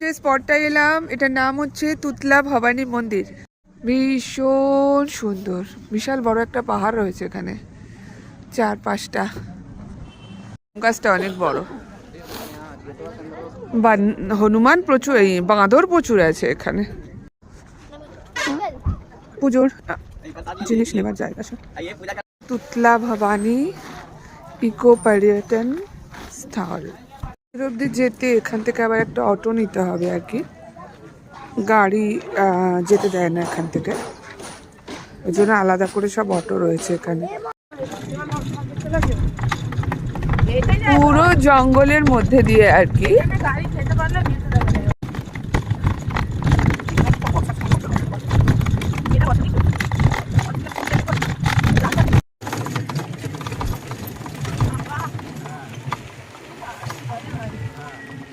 যে স্পটটায় এলাম এটার নাম হচ্ছে তুতলা ভবানী মন্দির। ভীষণ সুন্দর, বিশাল বড় একটা পাহাড় রয়েছে এখানে, 4-5টা। গাছটা অনেক বড়, হনুমান প্রচুর, এই বাঁদর প্রচুর আছে এখানে। পুজোর জিনিস নেবার জায়গা সব। তুতলা ভবানী ইকো পর্যটন স্থল অব্দি যেতে এখান থেকে আবার একটা অটো নিতে হবে আর কি, গাড়ি যেতে দেয় না এখান থেকে, ওই জন্য আলাদা করে সব অটো রয়েছে এখানে। পুরো জঙ্গলের মধ্যে দিয়ে আর কি।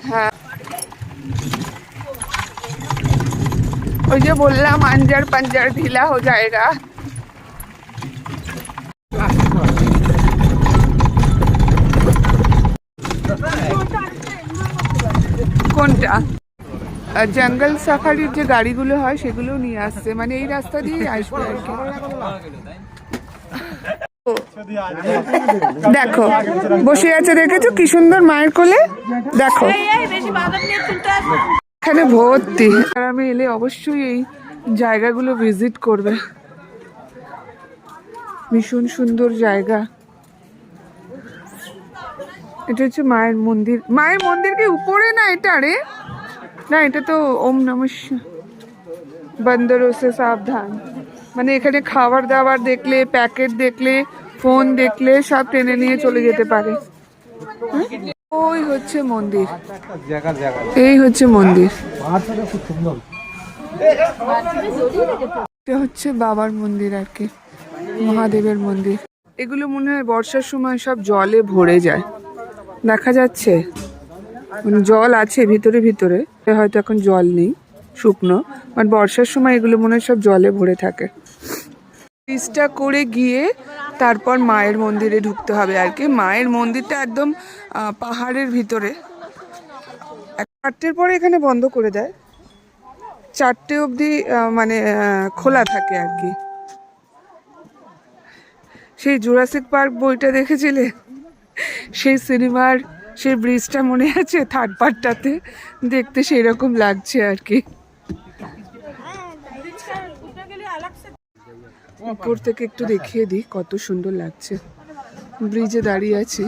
হ্যাঁ, ওই যে বললাম अंजर पंजर ढीला हो जाएगा। কোনটা? জঙ্গল সাফারির যে গাড়িগুলো হয় সেগুলো নিয়ে আসছে, মানে এই রাস্তা দিয়ে আসবে আর কি। দেখো বসে আছে, দেখেছো কি সুন্দর মায়ের কোলে, দেখো এখানে ভর্তি। আর আমি এলে অবশ্যই এই জায়গাগুলো ভিজিট করবে, ভীষণ সুন্দর জায়গা। এটা হচ্ছে মায়ের মন্দির। মায়ের মন্দির কি উপরে না এটা? রে না, এটা তো ওম নমঃ বন্দরো সে সাবধান, মানে এখানে খাবার দাবার দেখলে, প্যাকেট দেখলে, ফোন দেখলে সব টেনে নিয়ে চলে যেতে পারে। ওই হচ্ছে মন্দির, এই হচ্ছে মন্দির। এটা হচ্ছে বাবার মন্দির আর কি, মহাদেবের মন্দির। এগুলো মনে হয় বর্ষার সময় সব জলে ভরে যায়, দেখা যাচ্ছে মানে জল আছে ভিতরে ভিতরে, হয়তো এখন জল নেই, শুকনো, বাট বর্ষার সময় এগুলো মনে হয় সব জলে ভরে থাকে। ব্রিজটা করে গিয়ে তারপর মায়ের মন্দিরে ঢুকতে হবে আর কি। মায়ের মন্দিরটা একদম পাহাড়ের ভিতরে। 4টের পরে এখানে বন্ধ করে দেয়, 4টে অবধি মানে খোলা থাকে আর কি। সেই জুরাসিক পার্ক বইটা দেখেছিলে, সেই সিনেমার সেই ব্রিজটা মনে আছে? 3rd পার্টটাতে দেখতে সেই রকম লাগছে আর কি। উপর থেকে একটু দেখিয়ে দিই কত সুন্দর লাগছে, ব্রিজে দাঁড়িয়ে আছি।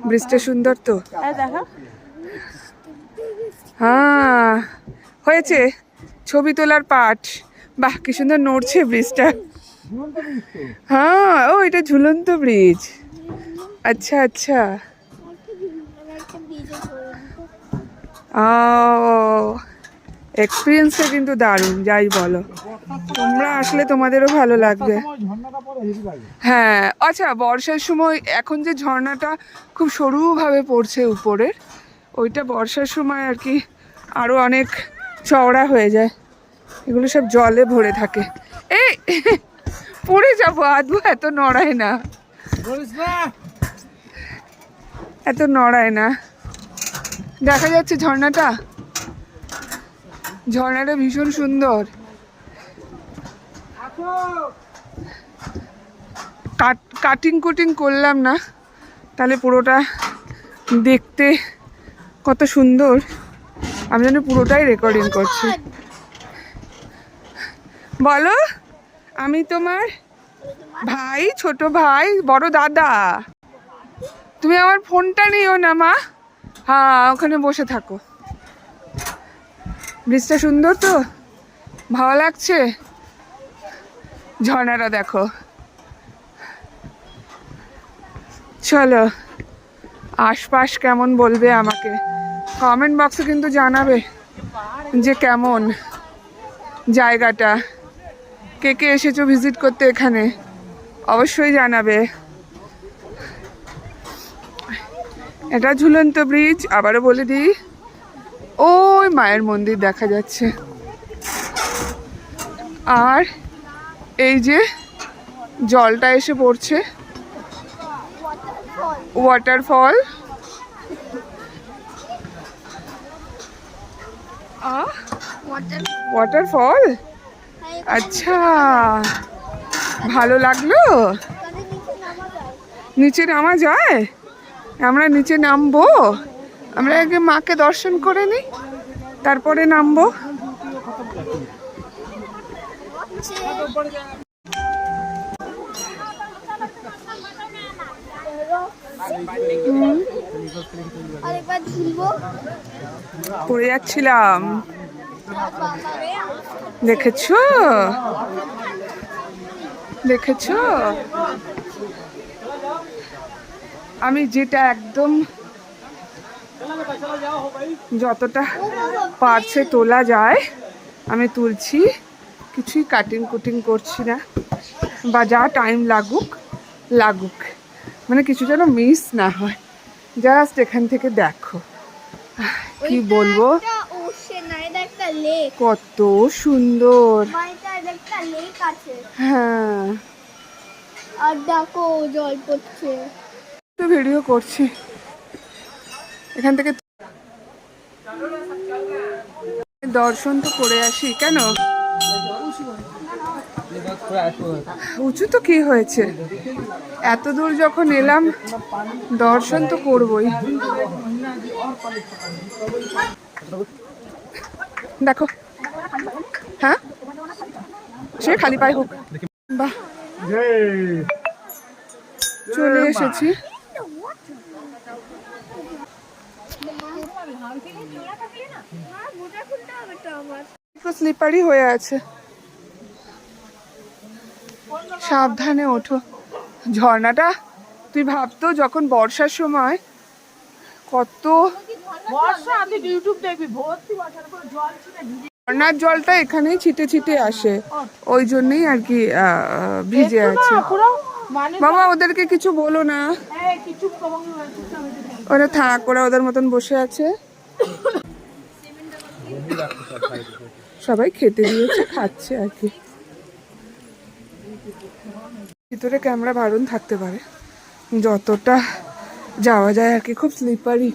ব্রিজটা সুন্দর তো, হ্যাঁ হয়েছে ছবি তোলার পাট। বাহ কি সুন্দর নড়ছে ব্রিজটা। হ্যাঁ, ও এটা ঝুলন্ত ব্রিজ। আচ্ছা আচ্ছা, এক্সপিরিয়েন্সটা কিন্তু দারুণ, যাই বলো, তোমরা আসলে তোমাদেরও ভালো লাগবে। হ্যাঁ আচ্ছা, বর্ষার সময় এখন যে ঝর্ণাটা খুব সরুভাবে পড়ছে উপরের, ওইটা বর্ষার সময় আর কি আরো অনেক চওড়া হয়ে যায়, এগুলো সব জলে ভরে থাকে। এই পড়ে যাবো, আদু এত নড়ায় না, এত নড়ায় না। দেখা যাচ্ছে ঝর্ণাটা, ঝর্ণাটা ভীষণ সুন্দর। কাটিং কুটিং করলাম না, তাহলে পুরোটা দেখতে কত সুন্দর। আমি যেন পুরোটাই রেকর্ডিং করছি। বলো, আমি তোমার ভাই, ছোট ভাই, বড় দাদা। তুমি আমার ফোনটা নিও না মা, হ্যাঁ ওখানে বসে থাকো। ব্রিজটা সুন্দর তো, ভালো লাগছে। ঝর্ণাটা দেখো। চলো, আশপাশ কেমন বলবে আমাকে কমেন্ট বক্সে কিন্তু জানাবে যে কেমন জায়গাটা, কে কে এসেছো ভিজিট করতে এখানে, অবশ্যই জানাবে। এটা ঝুলন্ত ব্রিজ, আবারও বলে দিই, ওই মায়ের মন্দির দেখা যাচ্ছে। আর এই যে জলটা এসে পড়ছে, ওয়াটারফল। ওয়াটারফল, আচ্ছা ভালো লাগলো। নিচে নামা যায়? আমরা নিচে নামবো, আমরা আগে মাকে দর্শন করে নিই তারপরে নামবো। পড়ে যাচ্ছিলাম, দেখেছো দেখেছো? আমি যেটা একদম যতটা পারছে তোলা যায় আমি তুলছি, কিছুই কাটিং কুটিং করছি না, বা যা টাইম লাগুক লাগুক, মানে কিছু যেন মিস না হয়। জাস্ট এখান থেকে দেখো, কি বলবো, কত সুন্দর। হ্যাঁ, আর দেখো জল পড়ছে। তো ভিডিও করছি এখান থেকে, দর্শন তো করে আসি। কেন উঁচু তো কি হয়েছে, এত দূর যখন এলাম দর্শন তো করবই। দেখো, হ্যাঁ সে খালি পায়ে হোক। বাহ, চলে এসেছি। স্লিপারই হয়ে আছে, সাবধানে ওঠো। ঝর্ণাটা তুই ভাবতো যখন বর্ষার সময় কত, ঝর্ণার জলটা এখানেই ছিটে ছিটে আসে, ওই জন্যই আর কি ভিজে আছে। বাবা ওদেরকে কিছু বলো না, ওরা থাক, ওরা ওদের মতন বসে আছে। সবাই খেতে দিয়েছে, খাচ্ছে আর কি। ভিতরে ক্যামেরা বারণ থাকতে পারে, যতটা যাওয়া যায় আর কি। খুব স্লিপারি,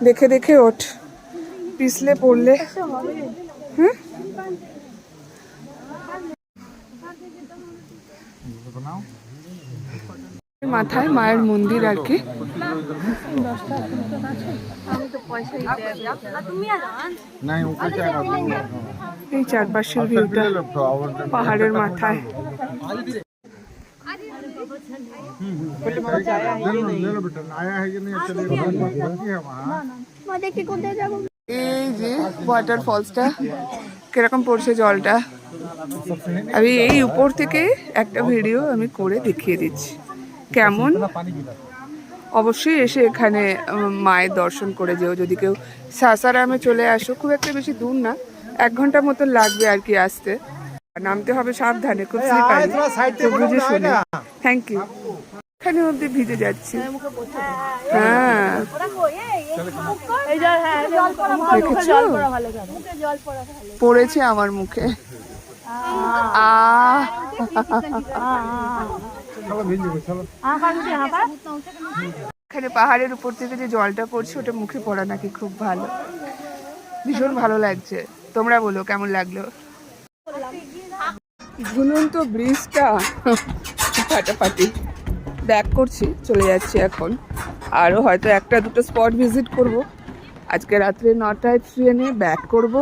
দেখে দেখে ওঠ, পিছলে পড়লে। হুম, মাথায় মায়ের মন্দির আর কি। এই চারপাশের ভিউটা পাহাড়ের মাথায়। এই যে ওয়াটারফলসটা কিরকম পড়ছে জলটা, আমি এই উপর থেকে একটা ভিডিও আমি করে দেখিয়ে দিচ্ছি কেমন। অবশ্যই এসে এখানে মায়ের দর্শন করে যেও, যদি কেউ সাসারামে চলে আসো, খুব একটা বেশি দূর না, 1 ঘন্টা মতো লাগবে আর কি আসতে। নামতে হবে সাবধানে, খুব স্লিপারি, তো বুঝে শুনে। Thank you. এখানে অব্দি ভিজে যাচ্ছি। হ্যাঁ দেখেছো, পড়েছে আমার মুখে। এখানে পাহাড়ের উপর থেকে যে জলটা পড়ছে ওটা মুখে পড়া নাকি খুব ভালো, ভীষণ ভালো লাগছে। তোমরা বলো কেমন লাগলো? ঝুলন্ত ব্রিজটা ফাটাফাটি। ব্যাক করছি, চলে যাচ্ছি এখন। আরও হয়তো 1-2টো স্পট ভিজিট করব। আজকে রাত্রে 9টায় ট্রেনে ব্যাক করব।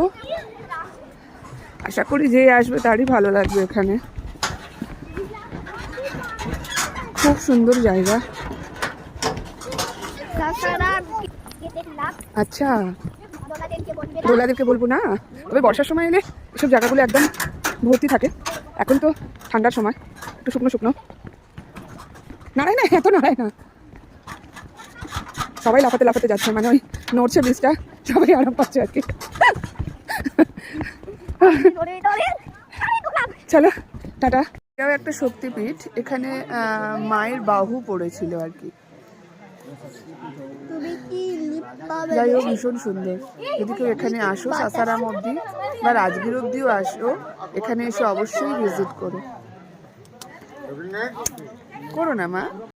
আশা করি যে আসবে তারই ভালো লাগবে এখানে। খুব সুন্দর জায়গা। আচ্ছা, দোলাদেরকে বলবো না, তবে বর্ষার সময় এলে এসব জায়গাগুলো একদম ভর্তি থাকে। এখন তো ঠান্ডার সময়, একটু শুকনো শুকনো। নাড়াই না, এত নাড়াই না। সবাই লাফাতে লাফাতে যাচ্ছে, মানে ওই নড়ছে ব্রিজটা, সবাই আরাম পাচ্ছে আর কি। চলো টাটা। এটাও একটা শক্তিপীঠ, এখানে মায়ের বাহু পড়েছিল আর কি। যাই হোক, ভীষণ সুন্দর। যদি কেউ এখানে আসো, সাসারাম অবধি বা রাজগীর অবধিও আসো, এখানে এসে অবশ্যই ভিজিট করো। করো না মা।